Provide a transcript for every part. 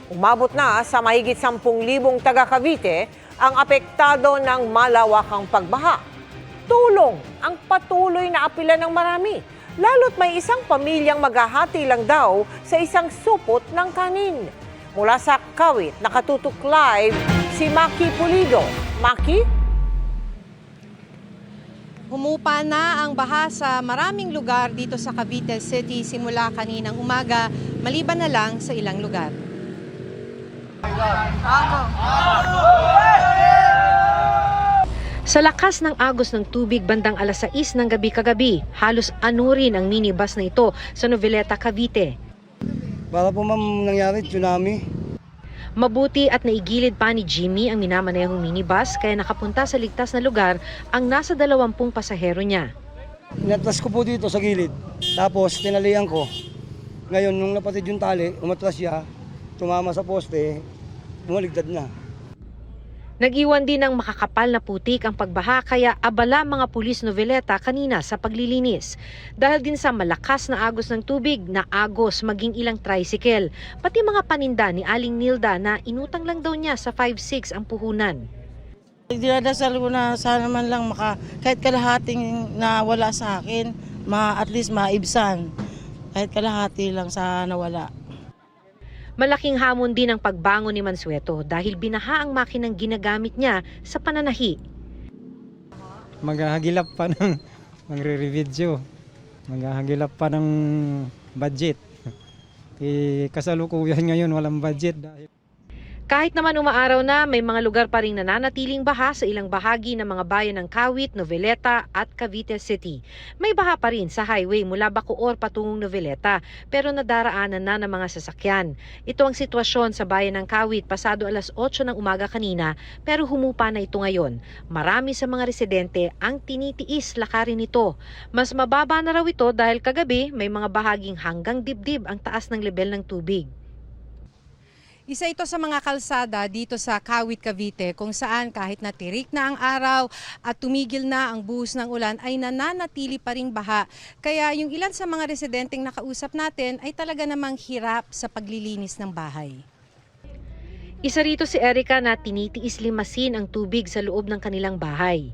Umabot na sa mahigit 10,000 taga Cavite ang apektado ng malawakang pagbaha. Tulong ang patuloy na apila ng marami, lalo't may isang pamilyang maghahati lang daw sa isang supot ng kanin. Mula sa Kawit, nakatutok live si Maki Pulido. Maki? Humupa na ang baha sa maraming lugar dito sa Cavite City simula kaninang umaga, maliban na lang sa ilang lugar. Sa lakas ng agos ng tubig bandang alas 6 ng gabi kagabi, halos anurin ang minibus na ito sa Noveleta, Cavite. Para po ma'am nangyari, tsunami. Mabuti at naigilid pa ni Jimmy ang minamanehong minibus kaya nakapunta sa ligtas na lugar ang nasa 20 pasahero niya. Inatras ko po dito sa gilid, tapos tinalian ko. Ngayon, nung napatid yung tali, umatras siya, tumama sa poste, bumaligtad na. Nag-iwan din ng makakapal na putik ang pagbaha kaya abala mga pulis Noveleta kanina sa paglilinis. Dahil din sa malakas na agos ng tubig, na agos maging ilang tricycle. Pati mga paninda ni Aling Nilda na inutang lang daw niya sa 5-6 ang puhunan. Dinadasal ko na sana man lang kahit kalahating nawala sa akin, at least maibsan. Kahit kalahati lang sa nawala. Malaking hamon din ang pagbangon ni Mansueto dahil binaha ang makinang ginagamit niya sa pananahi. Maghahagilap pa ng magre-revideo, maghahagilap pa ng budget. Kasalukuyan ngayon walang budget dahil Kahit naman umaaraw na, may mga lugar pa rin nananatiling baha sa ilang bahagi ng mga bayan ng Kawit, Noveleta at Cavite City. May baha pa rin sa highway mula Bacoor patungong Noveleta, pero nadaraanan na ng mga sasakyan. Ito ang sitwasyon sa bayan ng Kawit pasado alas 8 ng umaga kanina, pero humupa na ito ngayon. Marami sa mga residente ang tinitiis lakarin ito. Mas mababa na raw ito dahil kagabi may mga bahaging hanggang dibdib ang taas ng lebel ng tubig. Isa ito sa mga kalsada dito sa Kawit, Cavite kung saan kahit natirik na ang araw at tumigil na ang buhos ng ulan ay nananatili pa ring baha. Kaya yung ilan sa mga residenteng nakausap natin ay talaga namang hirap sa paglilinis ng bahay. Isa rito si Erica na tinitiis limasin ang tubig sa loob ng kanilang bahay.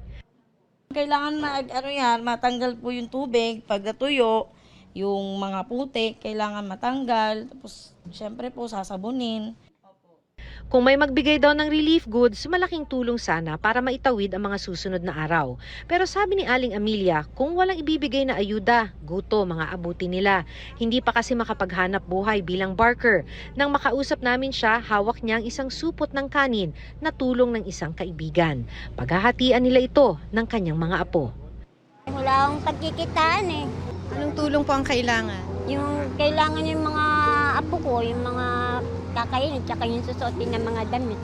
Kailangan matanggal po yung tubig pag natuyo, yung mga putik kailangan matanggal, tapos syempre po sasabunin. Kung may magbigay daw ng relief goods, malaking tulong sana para maitawid ang mga susunod na araw. Pero sabi ni Aling Amelia, kung walang ibibigay na ayuda, guto mga abuti nila. Hindi pa kasi makapaghanap buhay bilang barker. Nang makausap namin siya, hawak niya ang isang supot ng kanin na tulong ng isang kaibigan. Paghahatian nila ito ng kanyang mga apo. Wala akong pagkikitaan eh. Anong tulong po ang kailangan? Yung kailangan yung mga apo ko, yung mga kakainin, tsaka yung susuotin ng mga damit.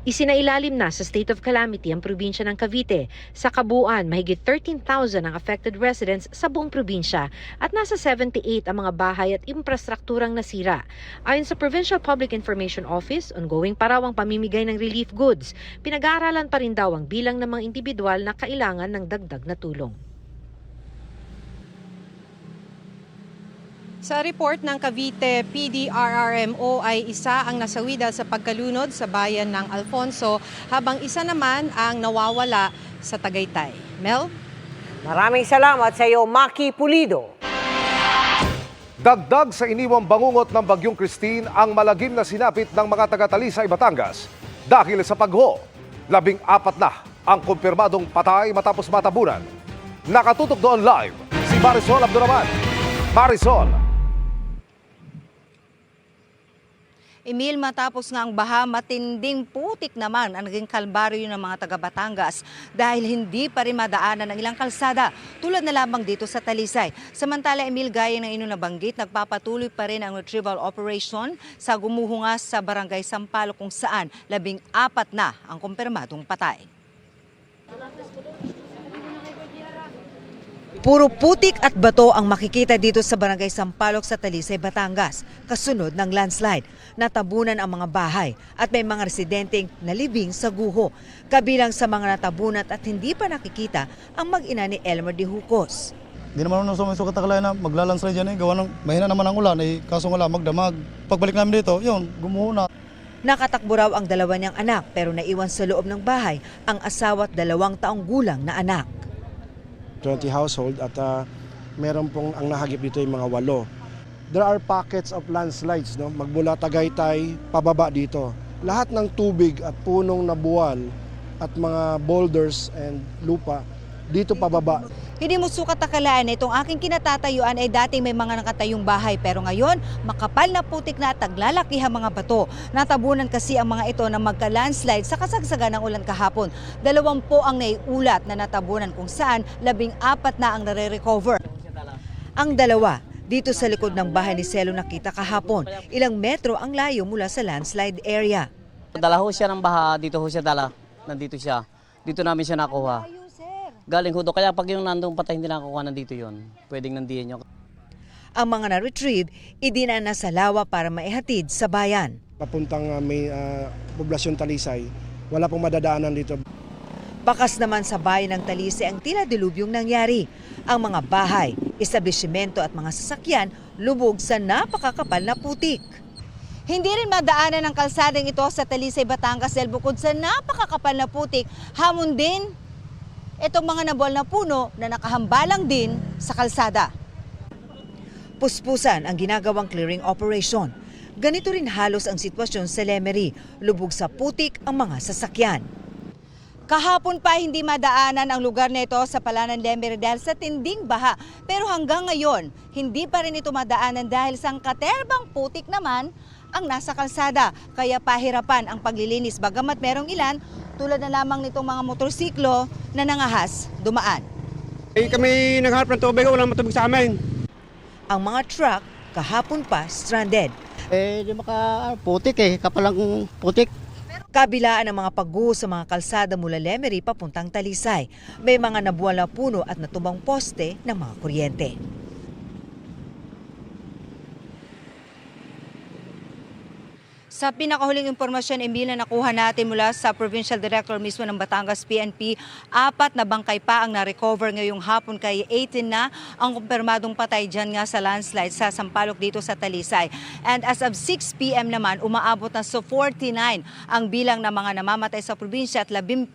Isinailalim na sa state of calamity ang probinsya ng Cavite. Sa kabuuan, mahigit 13,000 ang affected residents sa buong probinsya at nasa 78 ang mga bahay at infrastrukturang nasira. Ayon sa Provincial Public Information Office, ongoing pa raw ang pamimigay ng relief goods. Pinag-aaralan pa rin daw ang bilang ng mga individual na kailangan ng dagdag na tulong. Sa report ng Cavite PDRRMO ay isa ang nasawi dahil sa pagkalunod sa bayan ng Alfonso habang isa naman ang nawawala sa Tagaytay. Mel? Maraming salamat sa iyo, Maki Pulido. Dagdag sa iniwang bangungot ng Bagyong Christine ang malagim na sinapit ng mga taga-Talisay, Batangas. Dahil sa pagho, 14 na ang kumpirmadong patay matapos matabunan. Nakatutok doon live si Marisol Abduraman. Marisol. Emil, matapos nga ang baha, matinding putik naman ang naging kalbaryo ng mga taga-Batangas dahil hindi pa rin madaanan ng ilang kalsada tulad na lamang dito sa Talisay. Samantala, Emil, gaya ng inyong nabanggit, nagpapatuloy pa rin ang retrieval operation sa gumuhungas sa Barangay Sampaloc kung saan 14 na ang kumpirmadong patay. Puro putik at bato ang makikita dito sa Barangay Sampaloc sa Talisay, Batangas, kasunod ng landslide. Natabunan ang mga bahay at may mga residenteng nalibing sa guho. Kabilang sa mga natabunan at hindi pa nakikita ang mag-ina ni Elmer de Jucos. Di naman nung sumisukat na kalaya na maglalandslide dyan gawa ng mahina naman ang ulan kaso nga lang magdamag. Pagbalik namin dito, yun, gumuho na. Nakatakbo raw ang dalawa niyang anak pero naiwan sa loob ng bahay ang asawa at 2 taong gulang na anak. 20 household at meron pong ang nahagip dito yung mga 8. There are pockets of landslides, no? Magmula Tagaytay, pababa dito. Lahat ng tubig at punong na buwan at mga boulders and lupa, dito pababa. Hindi mo sukat akalaan na itong aking kinatatayuan ay dating may mga nakatayong bahay pero ngayon makapal na putik na at taglalakihang mga bato. Natabunan kasi ang mga ito na magka-landslide sa kasagsagan ng ulan kahapon. 20 ang naiulat na natabunan kung saan 14 na ang nare-recover. Ang 2 dito sa likod ng bahay ni Celo nakita kahapon. Ilang metro ang layo mula sa landslide area. Dala ho siya ng baha, dito ho siya dala. Nandito siya. Dito namin siya nakuha. Galing ho doon. Kaya pag yung nandong patay hindi nakukuha, nandito yon. Pwedeng nandiyan nyo. Ang mga na-retrieve, idinana sa lawa para maihatid sa bayan. Papuntang may poblasyon Talisay, wala pong madadaanan dito. Bakas naman sa bayan ng Talisay ang tila dilubyong nangyari. Ang mga bahay, establishmento at mga sasakyan lubog sa napakakapal na putik. Hindi rin madaanan ng kalsadang ito sa Talisay, Batangas dahil bukod sa napakakapal na putik, hamon din itong mga nabuwal na puno na nakahambalang din sa kalsada. Puspusan ang ginagawang clearing operation. Ganito rin halos ang sitwasyon sa Lemery. Lubog sa putik ang mga sasakyan. Kahapon pa hindi madaanan ang lugar na ito sa Palanan Lemery dahil sa tinding baha. Pero hanggang ngayon, hindi pa rin ito madaanan dahil sangkaterbang putik naman ang nasa kalsada. Kaya pahirapan ang paglilinis bagamat merong ilan tulad na lamang nitong mga motorsiklo na nangahas dumaan. Kami naghanap ng tubig, walang matubig sa amin. Ang mga truck kahapon pa stranded. Di makaputik kapalang putik. Kabilaan ang mga pagguho sa mga kalsada mula Lemery papuntang Talisay. May mga nabuwal na puno at natubang poste ng mga kuryente. Sa pinakahuling impormasyon, Emil, na nakuha natin mula sa Provincial Director mismo ng Batangas PNP, 4 na bangkay pa ang na-recover ngayong hapon kaya 18 na ang kumpirmadong patay dyan nga sa landslide sa Sampaloc dito sa Talisay. And as of 6 p.m. naman, umaabot na sa 49 ang bilang ng mga namamatay sa probinsya at 17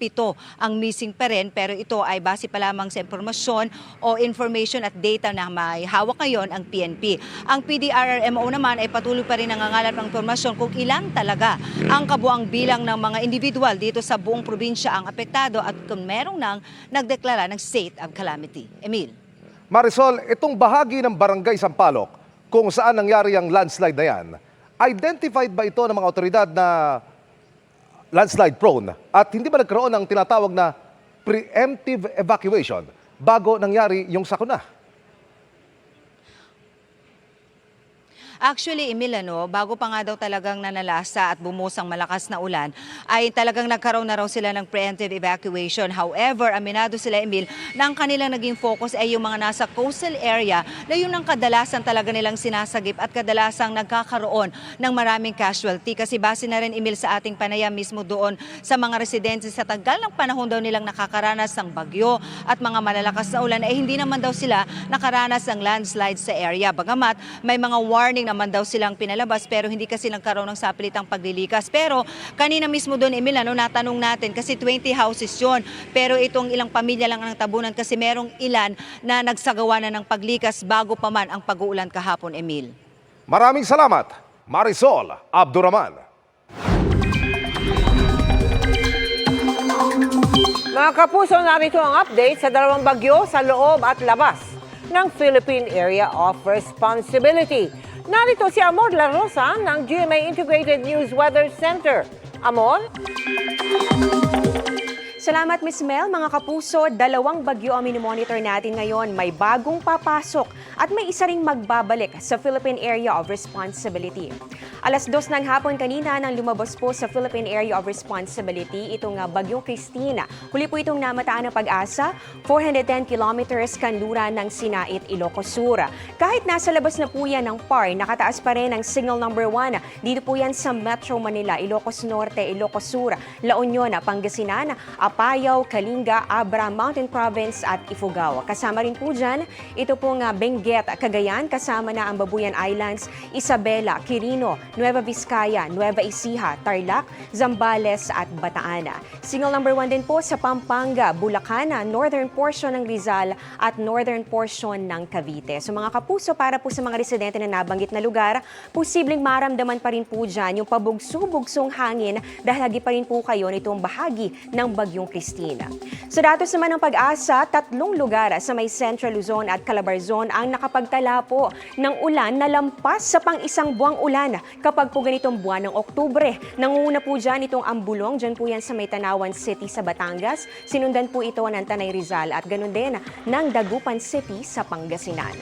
ang missing pa rin. Pero ito ay base pa lamang sa impormasyon o information at data na may hawak ngayon ang PNP. Ang PDRRMO naman ay patuloy pa rin nangangalap ng impormasyon kung ilan talaga ang kabuang bilang ng mga individual dito sa buong probinsya ang apektado at kung merong nang nagdeklara ng state of calamity. Emil. Marisol, itong bahagi ng Barangay Sampaloc kung saan nangyari ang landslide na yan, identified ba ito ng mga otoridad na landslide prone at hindi ba nagkaroon ng tinatawag na preemptive evacuation bago nangyari yung sakuna? Actually, Emil, bago pa nga daw talagang nanalasa at bumusang malakas na ulan, ay talagang nagkaroon na raw sila ng preemptive evacuation. However, aminado sila, Emil, na ang kanilang naging focus ay yung mga nasa coastal area na yun ang kadalasan talaga nilang sinasagip at kadalasang nagkakaroon ng maraming casualty. Kasi base na rin, Emil, sa ating panayam mismo doon sa mga residente sa tagal ng panahon daw nilang nakakaranas ng bagyo at mga malalakas na ulan, ay hindi naman daw sila nakaranas ng landslide sa area. Bagamat may mga warning naman daw silang pinalabas pero hindi kasi nagkaroon ng sapilitang paglilikas. Pero kanina mismo doon, Emil, natanong natin kasi 20 houses yun. Pero itong ilang pamilya lang ang tabunan kasi merong ilan na nagsagawa na ng paglikas bago pa man ang pag-uulan kahapon, Emil. Maraming salamat, Marisol Abduraman. Mga kapuso, narito ang update sa 2 bagyo sa loob at labas ng Philippine Area of Responsibility. Narito si Amor La Rosa ng GMA Integrated News Weather Center. Amor? Salamat, Miss Mel. Mga kapuso, 2 bagyo ang minomonitor natin ngayon. May bagong papasok at may isa ring magbabalik sa Philippine Area of Responsibility. Alas 2 ng hapon kanina nang lumabas po sa Philippine Area of Responsibility itong Bagyong Christina. Huli po itong namataan ng Pag-asa, 410 kilometers kanluran ng Sinait, Ilocos Sur. Kahit nasa labas na po yan ng PAR, nakataas pa rin ang signal number 1. Dito po yan sa Metro Manila, Ilocos Norte, Ilocos Sur, La Union, Pangasinan, Apayao, Kalinga, Abra, Mountain Province at Ifugao. Kasama rin po dyan, ito pong Benguet, Cagayan, kasama na ang Babuyan Islands, Isabela, Quirino, Nueva Vizcaya, Nueva Ecija, Tarlac, Zambales at Bataan. Single number 1 din po sa Pampanga, Bulacan, northern portion ng Rizal at northern portion ng Cavite. So mga kapuso, para po sa mga residente na nabanggit na lugar, posibleng maramdaman pa rin po dyan yung pabugso-bugsong hangin dahil lagi pa rin po kayo nitong bahagi ng Bagyong Christine. Sa datos naman ng Pag-asa, 3 lugar sa may Central Luzon at Calabarzon ang nakapagtala po ng ulan na lampas sa pang-isang buwang ulan kapag po ganitong buwan ng Oktubre. Nangunguna po dyan itong Ambulong, dyan po yan sa may Tanawan City sa Batangas. Sinundan po ito ng Tanay Rizal at ganun din ng Dagupan City sa Pangasinan.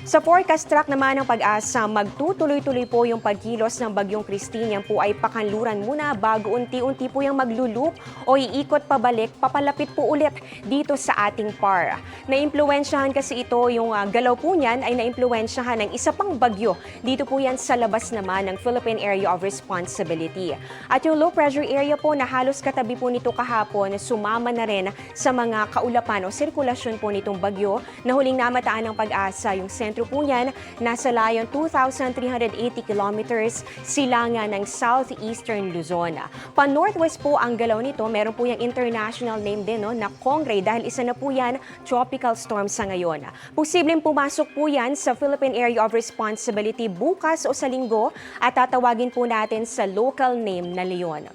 Sa forecast track naman ng Pag-asa, magtutuloy-tuloy po yung pagkilos ng Bagyong Christine. Yan po ay pakanluran muna bago unti-unti po yung magluloop o iikot pabalik, papalapit po ulit dito sa ating PAR. Naimpluwensyahan kasi ito, yung galaw po niyan ay naimpluwensyahan ng isa pang bagyo. Dito po yan sa labas naman ng Philippine Area of Responsibility. At yung low pressure area po na halos katabi po nito kahapon, sumama na rin sa mga kaulapan o sirkulasyon po nitong bagyo na huling namataan ng Pag-asa. Yung sentro po niyan, nasa layong 2,380 kilometers silangan ng southeastern Luzon. Pa-northwest po ang galaw nito, meron po yung international name din na Kongray dahil isa na po yan tropical storm sa ngayon. Posibleng pumasok po yan sa Philippine Area of Responsibility bukas o sa linggo at tatawagin po natin sa local name na Leon.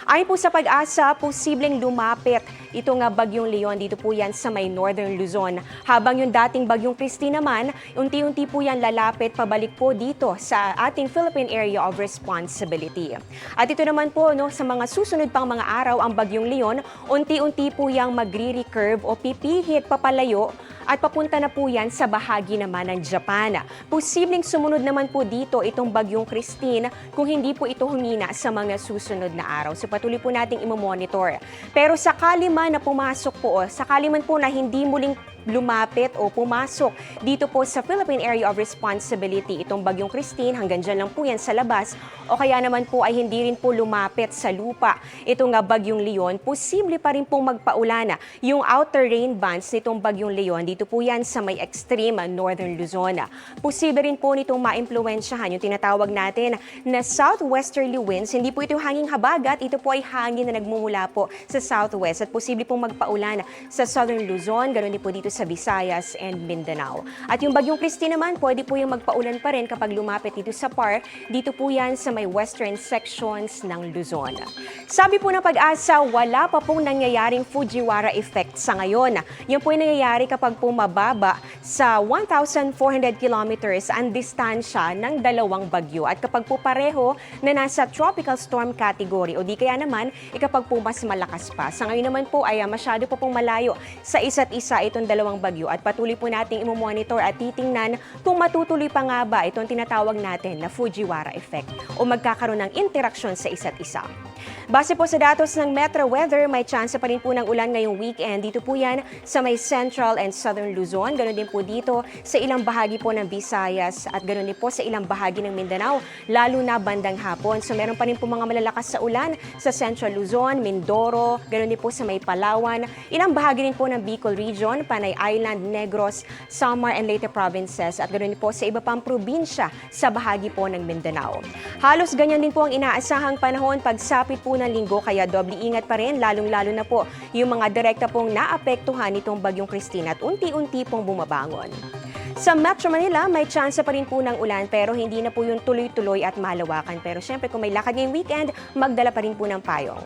Ayon po sa Pag-asa, posibleng lumapit itong Bagyong Leon dito po yan sa may northern Luzon. Habang yung dating Bagyong Christine naman, unti-unti po yan lalapit pabalik po dito sa ating Philippine Area of Responsibility. At ito naman po sa mga susunod pang mga araw ang Bagyong Leon, unti-unti po yang magre-recurve o pipihit papalayo at papunta na po yan sa bahagi naman ng Japan. Posibleng sumunod naman po dito itong Bagyong Christine kung hindi po ito humina sa mga susunod na araw. So patuloy po nating imomonitor. Pero sakali man na pumasok po, sakali man po na hindi muling lumapit o pumasok dito po sa Philippine Area of Responsibility itong Bagyong Christine, hanggang dyan lang po yan sa labas, o kaya naman po ay hindi rin po lumapit sa lupa itong Bagyong Leon, posible pa rin pong magpaulana yung outer rain bands nitong Bagyong Leon dito po yan sa may extreme northern Luzon. Posible rin po nitong maimpluwensyahan yung tinatawag natin na southwesterly winds. Hindi po ito hanging habagat, ito po ay hangin na nagmumula po sa southwest at posible pong magpaulana sa southern Luzon, ganoon din po dito sa Visayas and Mindanao. At yung Bagyong Christine naman, pwede po yung magpaulan pa rin kapag lumapit dito sa PAR. Dito po yan sa may western sections ng Luzon. Sabi po ng Pag-asa, wala pa pong nangyayaring Fujiwara effect sa ngayon. Yan po yung nangyayari kapag po mababa sa 1,400 kilometers ang distansya ng dalawang bagyo. At kapag po pareho na nasa tropical storm category o di kaya naman, kapag po mas malakas pa. Sa ngayon naman po ay masyado po pong malayo sa isa't isa itong dalawang bagyo at patuloy po nating imomonitor at titingnan kung matutuloy pa nga ba itong tinatawag natin na Fujiwara effect o magkakaroon ng interaksyon sa isa't isa. Base po sa datos ng Metro Weather, may chance pa rin po ng ulan ngayong weekend. Dito po yan sa may central and southern Luzon. Ganoon din po dito sa ilang bahagi po ng Visayas at ganoon din po sa ilang bahagi ng Mindanao, lalo na bandang hapon. So meron pa rin po mga malalakas sa ulan sa central Luzon, Mindoro, ganoon din po sa may Palawan, ilang bahagi rin po ng Bicol Region, Panay Island, Negros, Samar and Leyte provinces at ganoon din po sa iba pang probinsya sa bahagi po ng Mindanao. Halos ganyan din po ang inaasahang panahon pagsapit po ng linggo, kaya doble ingat pa rin, lalong-lalo na po yung mga direkta pong naapektuhan nitong Bagyong Christine at unti-unti pong bumabangon. Sa Metro Manila, may chance pa rin po ng ulan pero hindi na po yung tuloy-tuloy at malawakan. Pero syempre kung may lakad ngayong weekend, magdala pa rin po ng payong.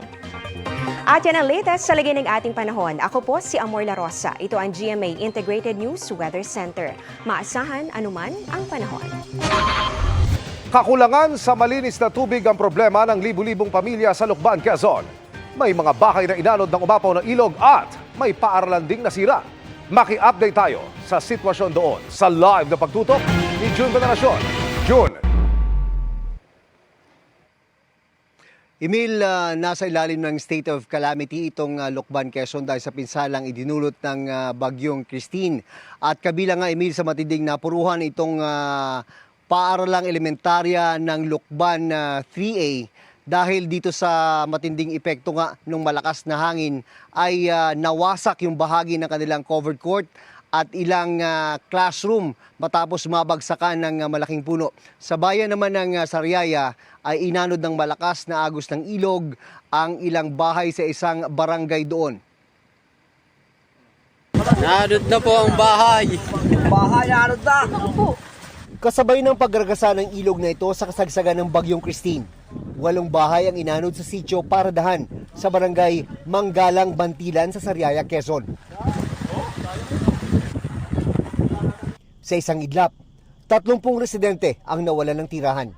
At yan ang latest sa lagay ng ating panahon. Ako po si Amor La Rosa. Ito ang GMA Integrated News Weather Center. Maasahan anuman ang panahon. Kakulangan sa malinis na tubig ang problema ng libu-libong pamilya sa Lucban, Quezon. May mga bahay na inanod ng umapaw ng ilog at may paaralan ding nasira. Maki-update tayo sa sitwasyon doon sa live na pagtutok ni June Veneracion. June! Emil, nasa ilalim ng state of calamity itong Lucban, Quezon dahil sa pinsalang idinulot ng Bagyong Christine. At kabilang nga, Emil, sa matinding napuruhan itong paaralang elementarya ng Lucban 3A Dahil dito sa matinding epekto nga ng malakas na hangin ay nawasak yung bahagi ng kanilang covered court at ilang classroom matapos mabagsakan ng malaking puno. Sa bayan naman ng Sariaya ay inanod ng malakas na agos ng ilog ang ilang bahay sa isang barangay doon. Naanod na po ang bahay. Bahay naanod na! Kasabay ng pagragasa ng ilog na ito sa kasagsagan ng Bagyong Christine, 8 bahay ang inanod sa sitio Paradahan sa barangay Manggalang, Bantilan sa Sariaya, Quezon. Sa isang idlap, 30 residente ang nawalan ng tirahan.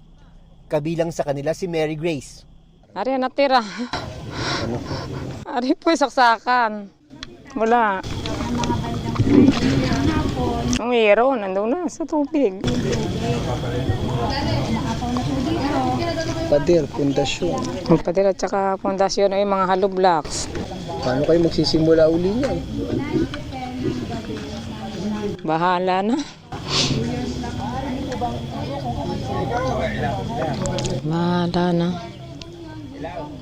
Kabilang sa kanila si Mary Grace. Ari natira. Ari po saksakan. Wala. Mayroon, nandun na sa tubig. Pader, pundasyon. Pader at saka pundasyon ay mga hollow blocks. Paano kayo magsisimula uli niyan? Bahala na. Bahala na.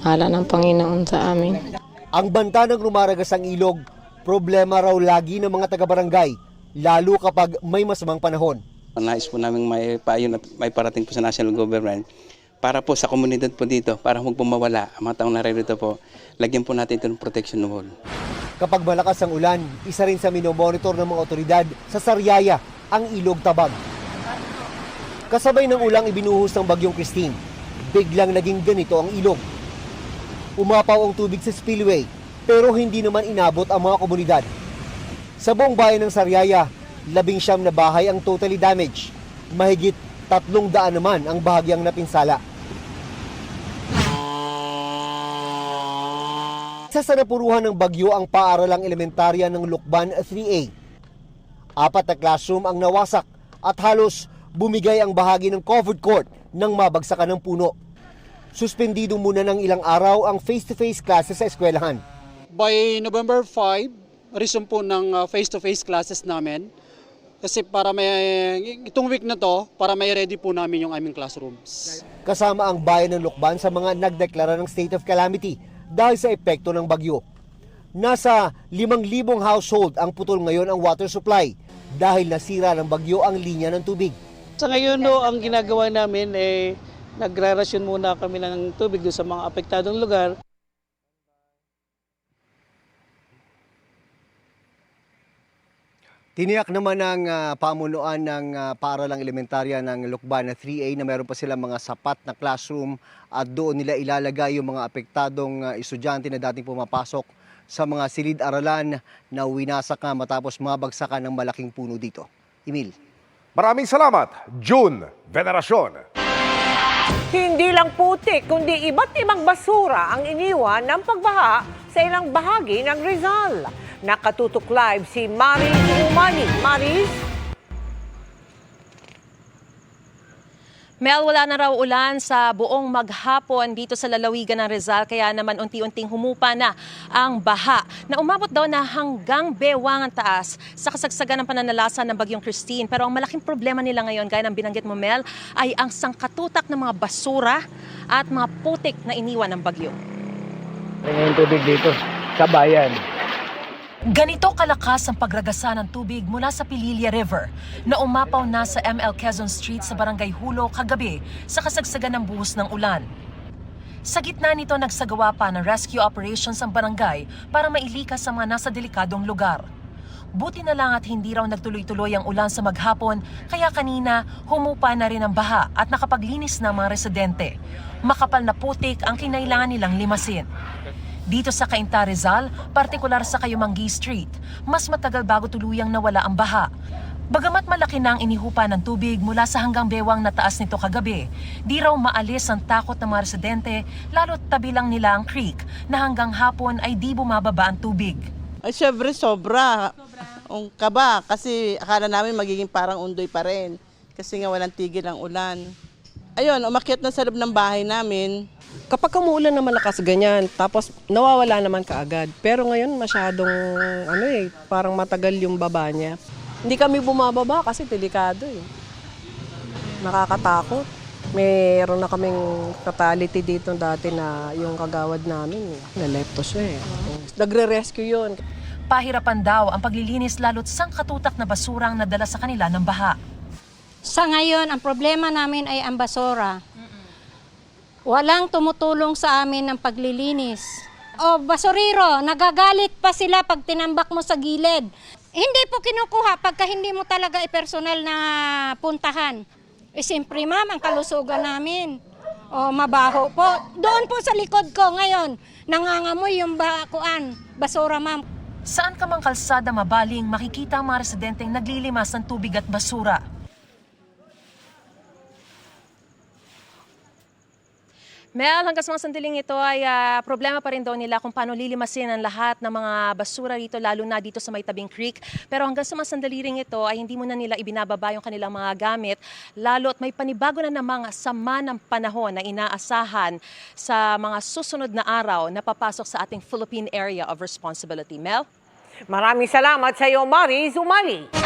Bahala ng Panginoon sa amin. Ang banta ng rumaragas ang ilog, problema raw lagi ng mga taga-barangay, lalo kapag may masamang panahon. Nais po namin may payon at may parating po sa national government para po sa komunidad po dito, para huwag po mawala ang mga taong naririto po, lagyan po natin ito ng protection wall. Kapag malakas ang ulan, isa rin sa minomonitor ng mga otoridad sa Sariaya ang ilog Tabag. Kasabay ng ulang ibinuhos ng Bagyong Christine, biglang naging ganito ang ilog. Umapaw ang tubig sa spillway, pero hindi naman inabot ang mga komunidad. Sa buong bayan ng Sariaya, 19 na bahay ang totally damaged. Mahigit 300 naman ang bahagyang napinsala. Sa sanapuruhan ng bagyo ang paaralang elementarya ng Lukban 3A. 4 na classroom ang nawasak at halos bumigay ang bahagi ng covered court nang mabagsakan ng puno. Suspendido muna ng ilang araw ang face-to-face classes sa eskwelahan. By November 5, resume po ng face-to-face classes namin. Kasi para itong week na to, para may ready po namin yung aming classrooms. Kasama ang bayan ng Lukban sa mga nagdeklara ng state of calamity dahil sa epekto ng bagyo. Nasa 5,000 household ang putol ngayon ang water supply dahil nasira ng bagyo ang linya ng tubig. Sa ngayon no, ang ginagawa namin ay nagrarasyon muna kami ng tubig doon sa mga apektadong lugar. Tiniyak naman ng pamunuan ng paaralang elementarya ng Lukban 3A na meron pa silang mga sapat na classroom at doon nila ilalagay yung mga apektadong estudyante na dating pumapasok sa mga silid-aralan na winasak nga matapos mabagsakan ng malaking puno dito. Emil. Maraming salamat, June Veneracion. Hindi lang putik, kundi iba't ibang basura ang iniwan ng pagbaha sa ilang bahagi ng Rizal. Nakatutok live si Maris Umani. Maris? Mel, wala na raw ulan sa buong maghapon dito sa lalawigan ng Rizal, kaya naman unti-unting humupa na ang baha na umabot daw na hanggang bewang ang taas sa kasagsagan ng pananalasa ng Bagyong Christine. Pero ang malaking problema nila ngayon, gaya ng binanggit mo Mel, ay ang sangkatutak ng mga basura at mga putik na iniwan ng bagyo. Ngayon tubig dito sa bayan. Ganito kalakas ang pagragasa ng tubig mula sa Pililla River na umapaw na sa ML Quezon Street sa Barangay Hulo kagabi sa kasagsagan ng buhos ng ulan. Sa gitna nito nagsagawa pa ng rescue operations ang barangay para mailikas sa mga nasa delikadong lugar. Buti na lang at hindi raw nagtuloy-tuloy ang ulan sa maghapon kaya kanina humupa na rin ang baha at nakapaglinis na mga residente. Makapal na putik ang kinailangan nilang limasin. Dito sa Cainta, Rizal, partikular sa Kayumanggi Street, mas matagal bago tuluyang nawala ang baha. Bagamat malaki na ang inihupa ng tubig mula sa hanggang bewang na taas nito kagabi, di raw maalis ang takot ng mga residente lalo't tabi lang nila ang creek na hanggang hapon ay di bumababa ang tubig. Ay syempre sobra. Ang kaba kasi akala namin magiging parang undoy pa rin kasi nga walang tigil ang ulan. Ayun, umakyat na sa loob ng bahay namin. Kapag umuulan na malakas ganyan, tapos nawawala naman kaagad. Pero ngayon masyadong parang matagal yung baba niya. Hindi kami bumababa kasi delikado eh. Nakakatakot. Mayroon na kaming fatality dito dati na yung kagawad namin, nalepto siya eh. Nagre-rescue yun. Pahirapan daw ang paglilinis lalo't sangkatutak na basurang nadala sa kanila ng baha. Sa ngayon, ang problema namin ay ang basura. Walang tumutulong sa amin ng paglilinis. O basuriro, nagagalit pa sila pag tinambak mo sa gilid. Hindi po kinukuha pagka hindi mo talaga personal na puntahan. Siyempre ma'am, ang kalusugan namin. O mabaho po. Doon po sa likod ko ngayon, nangangamoy yung basura ma'am. Saan ka mang kalsada mabaling, makikita ang mga residenteng naglilimas ng tubig at basura. Mel, hanggang sa mga sandaling ito ay problema pa rin daw nila kung paano lilimasin ang lahat ng mga basura rito, lalo na dito sa may tabing creek. Pero hanggang sa mga sandali rin ito ay hindi muna nila ibinababa yung kanilang mga gamit, lalo't may panibago na namang sama ng panahon na inaasahan sa mga susunod na araw na papasok sa ating Philippine Area of Responsibility. Mel? Maraming salamat sa iyo, Maris Umali.